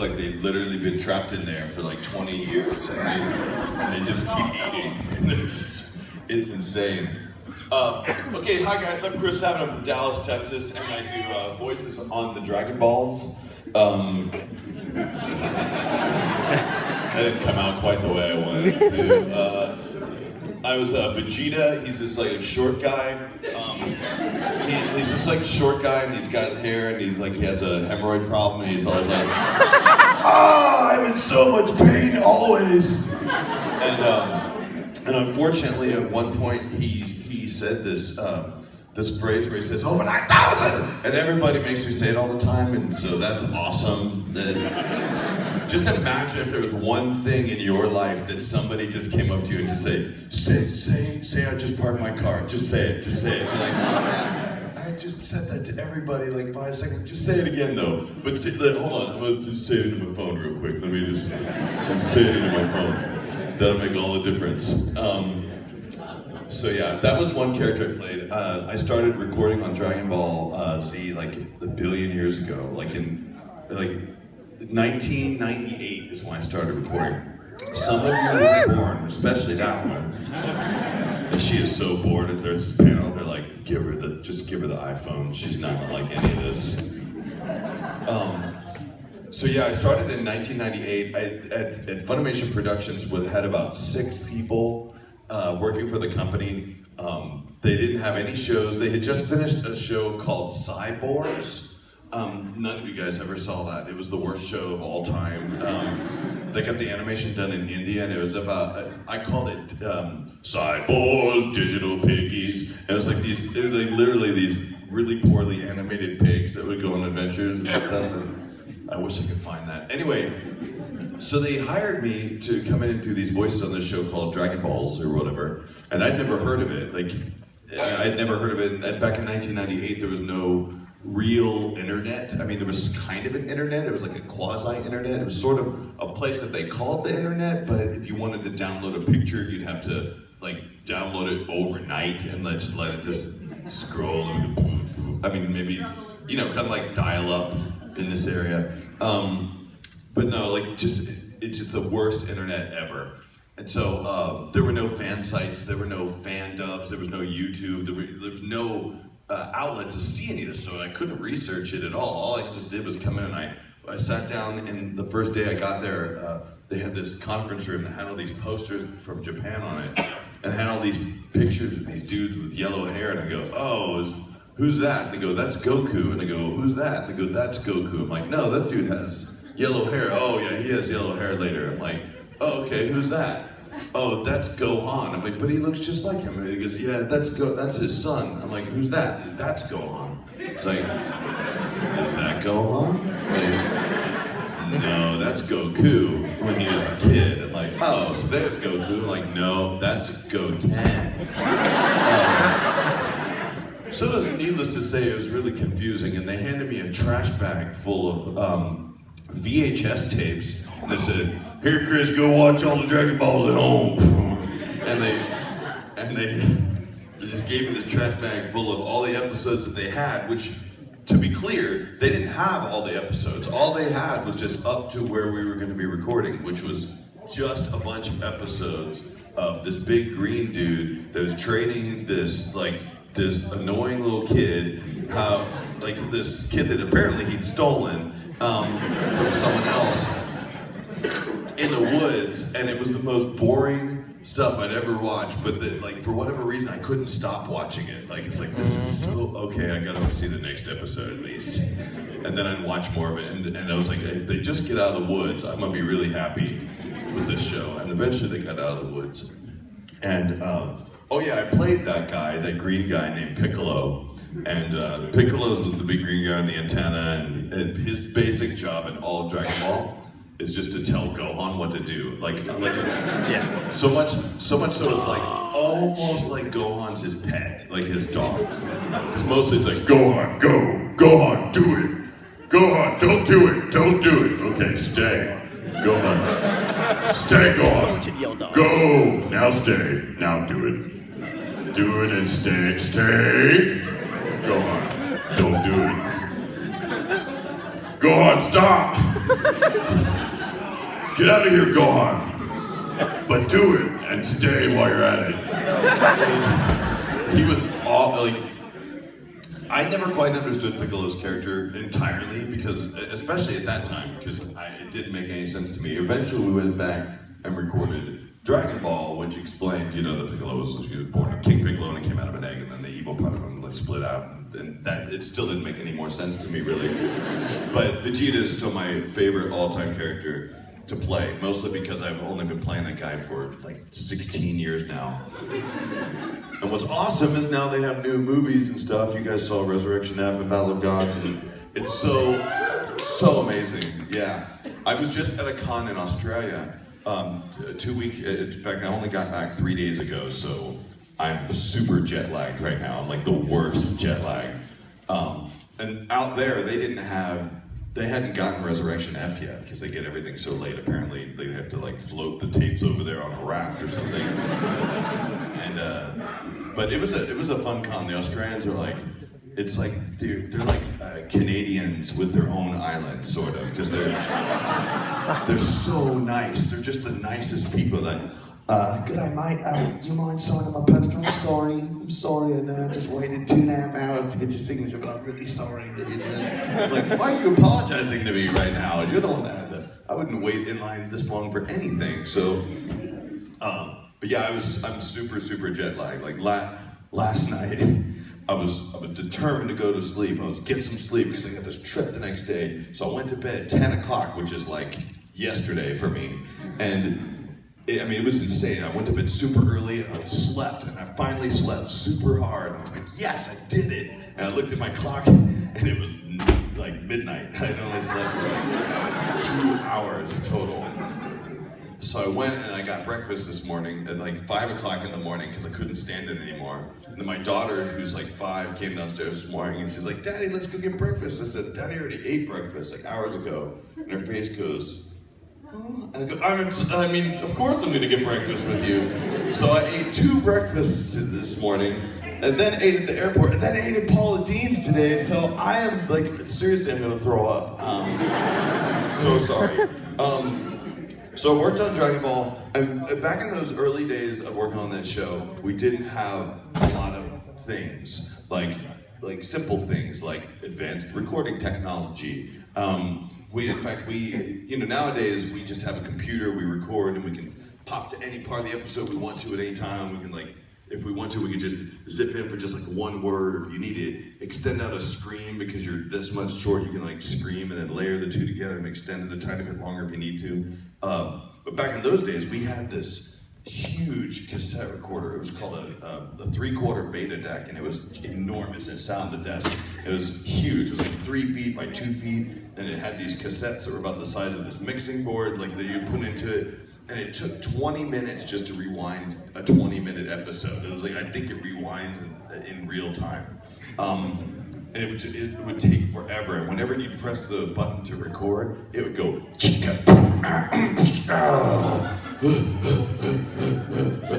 like they've literally been trapped in there for like 20 years and they just keep eating. And it's insane. Okay, hi guys, I'm Chris Sabat. I'm from Dallas, Texas, and I do voices on the Dragon Balls. That didn't come out quite the way I wanted it to. I was Vegeta. He's this like short guy. He's this like short guy, and he's got hair, and he has a hemorrhoid problem, and he's always like, I'm in so much pain always. And unfortunately, at one point, he said this phrase where he says over 9,000, and everybody makes me say it all the time, and so that's awesome. Just imagine if there was one thing in your life that somebody just came up to you and just say, I just parked my car. Just say it. You're like, oh man, I just said that to everybody like 5 seconds. Just say it again though. But hold on, I'm gonna just say it into my phone real quick. Let me just say it into my phone. That'll make all the difference. So yeah, that was one character I played. I started recording on Dragon Ball Z like a billion years ago, like in 1998 is when I started recording. Some of you were born, especially that one. And she is so bored at this panel. They're like, just give her the iPhone. She's not gonna like any of this. So yeah, I started in 1998 at Funimation Productions. We had about 6 people working for the company. They didn't have any shows. They had just finished a show called Cyborgs. None of you guys ever saw that. It was the worst show of all time. They got the animation done in India, and it was about, I called it Cyborgs, Digital Piggies. And it was like literally these really poorly animated pigs that would go on adventures and stuff. And I wish I could find that. Anyway, so they hired me to come in and do these voices on this show called Dragon Balls or whatever. And I'd never heard of it. I'd never heard of it. And back in 1998, there was no real internet. I mean, there was kind of an internet. It was like a quasi-internet. It was sort of a place that they called the internet, but if you wanted to download a picture, you'd have to download it overnight and just let it just scroll. I mean, maybe, kind of like dial up in this area. But no, it's just the worst internet ever. And so there were no fan sites, there were no fan dubs, there was no YouTube, there was no outlet to see any of this, so I couldn't research it at all. All I just did was come in and I sat down, and the first day I got there, they had this conference room that had all these posters from Japan on it, and had all these pictures of these dudes with yellow hair, and I go, oh, who's that? And they go, that's Goku. And I go, who's that? And they go, that's Goku. I'm like, no, that dude has yellow hair. Oh yeah, he has yellow hair later. I'm like, oh, okay, who's that? Oh, that's Gohan. I'm like, but he looks just like him. And he goes, yeah, that's his son. I'm like, who's that? That's Gohan. It's like, is that Gohan? Like, no, that's Goku when he was a kid. I'm like, oh, so there's Goku. I'm like, no, that's Goten. So it was needless to say, it was really confusing, and they handed me a trash bag full of VHS tapes, and they said, here, Chris, go watch all the Dragon Balls at home. And they just gave me this trash bag full of all the episodes that they had, which, to be clear, they didn't have all the episodes. All they had was just up to where we were going to be recording, which was just a bunch of episodes of this big green dude that was training this annoying little kid, this kid that apparently he'd stolen from someone else in the woods, and it was the most boring stuff I'd ever watched, but for whatever reason I couldn't stop watching it. This is so, okay, I gotta see the next episode at least. And then I'd watch more of it, and I was like, if they just get out of the woods, I'm gonna be really happy with this show. And eventually they got out of the woods. And oh yeah, I played that green guy named Piccolo. And Piccolo's the big green guy on the antenna, and his basic job in all of Dragon Ball is just to tell Gohan what to do. Yes. So much so it's almost like Gohan's his pet, like his dog. Because mostly it's like, Gohan, go! Gohan, do it! Gohan, don't do it! Okay, stay. Gohan. Stay, Gohan! Go! Now stay. Now do it. Do it and stay. Stay! Gohan, don't do it. Gohan, stop! get out of here, Gohan. But do it and stay while you're at it. He was all like, I never quite understood Piccolo's character entirely because, especially at that time, because it didn't make any sense to me. Eventually we went back and recorded Dragon Ball, which explained, you know, that Piccolo was born King Piccolo and he came out of an egg, and then the evil part of him like split out, and that it still didn't make any more sense to me really. But Vegeta is still my favorite all-time character to play, mostly because I've only been playing that guy for like 16 years now. And what's awesome is now they have new movies and stuff. You guys saw Resurrection F and Battle of Gods, and it's so amazing. Yeah, I was just at a con in Australia. 2 weeks, in fact, I only got back 3 days ago, so I'm super jet lagged right now. I'm like the worst jet lag. And out there, they hadn't gotten Resurrection F yet, because they get everything so late. Apparently, they have to like float the tapes over there on a raft or something. And but it was a fun con. The Australians are like, it's like they're like Canadians with their own island, sort of, because they're so nice. They're just the nicest people. That good day, mate. Do you mind signing my poster? I'm sorry, and I just waited 2.5 hours to get your signature, but I'm really sorry that you did. I'm like, why are you apologizing to me right now? You're the one that had I wouldn't wait in line this long for anything. So, but yeah, I'm super jet lagged. Like last night, I was determined to go to sleep. I was get some sleep because I got this trip the next day. So I went to bed at 10 o'clock, which is like yesterday for me. And it was insane. I went to bed super early and I slept, and I finally slept super hard. I was like, yes, I did it. And I looked at my clock and it was like midnight. I'd only slept for like 2 hours total. So I went and I got breakfast this morning at like 5 o'clock in the morning because I couldn't stand it anymore. And then my daughter, who's like 5, came downstairs this morning and she's like, Daddy, let's go get breakfast. I said, Daddy already ate breakfast like hours ago. And her face goes, oh. And I go, I mean, of course I'm gonna get breakfast with you. So I ate 2 breakfasts this morning, and then ate at the airport, and then ate at Paula Deen's today. So I am like, seriously, I'm gonna throw up. I'm so sorry. So I worked on Dragon Ball, and back in those early days of working on that show, we didn't have a lot of things, like simple things, like advanced recording technology. Nowadays we just have a computer, we record, and we can pop to any part of the episode we want to at any time. We can if we want to, we can just zip in for just like 1 word, or if you need to extend out a scream because you're this much short, you can like scream and then layer the 2 together and extend it a tiny bit longer if you need to. But back in those days, we had this huge cassette recorder. It was called a 3/4 beta deck, and it was enormous. It sat on the desk. It was huge. It was like 3 feet by 2 feet, and it had these cassettes that were about the size of this mixing board, like that you put into it. And it took 20 minutes just to rewind a 20-minute episode. It was like, I think it rewinds in real time. And it would take forever. And whenever you press the button to record, it would go,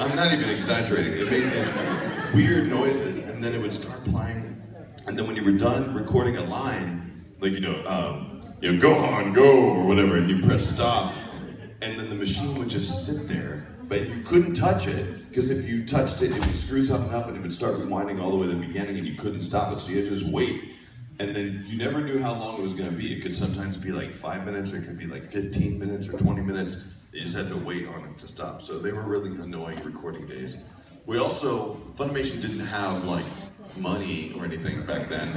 I'm not even exaggerating. It made these weird noises, and then it would start playing. And then when you were done recording a line, like, go on, go, or whatever, and you press stop, and then the machine would just sit there, but you couldn't touch it, because if you touched it, it would screw something up and it would start rewinding all the way to the beginning, and you couldn't stop it, so you had to just wait. And then you never knew how long it was going to be. It could sometimes be like 5 minutes, or it could be like 15 minutes or 20 minutes. You just had to wait on it to stop. So they were really annoying recording days. Funimation didn't have like money or anything back then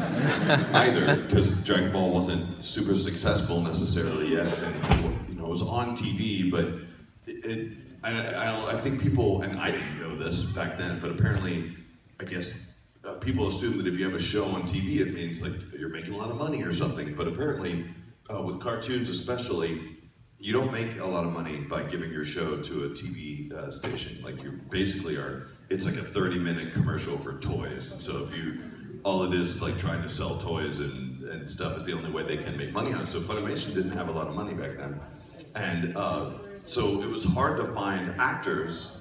either, because Dragon Ball wasn't super successful necessarily yet, and it was on TV, but I think people, and I didn't know this back then, but apparently, I guess people assume that if you have a show on TV, it means like you're making a lot of money or something. But apparently, with cartoons especially, you don't make a lot of money by giving your show to a TV station. Like you basically it's like a 30-minute commercial for toys. And so all it is like trying to sell toys and stuff is the only way they can make money on it. So Funimation didn't have a lot of money back then. And so it was hard to find actors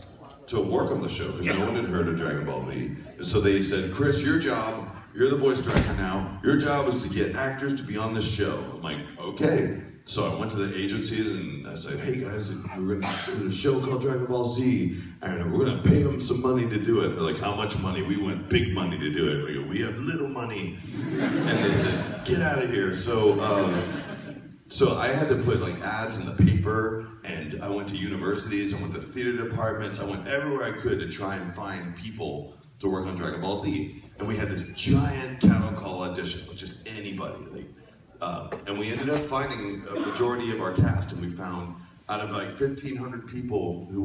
to work on the show because no one had heard of Dragon Ball Z. So they said, Chris, you're the voice director now. Your job is to get actors to be on this show. I'm like, okay. So I went to the agencies and I said, hey guys, we're gonna do a show called Dragon Ball Z, and we're gonna pay them some money to do it. They're like, how much money? We want big money to do it. We go, we have little money. And they said, get out of here. So I had to put like ads in the paper, and I went to universities, I went to theater departments, I went everywhere I could to try and find people to work on Dragon Ball Z. And we had this giant cattle call audition with just anybody. And we ended up finding a majority of our cast, and we found out of like 1,500 people who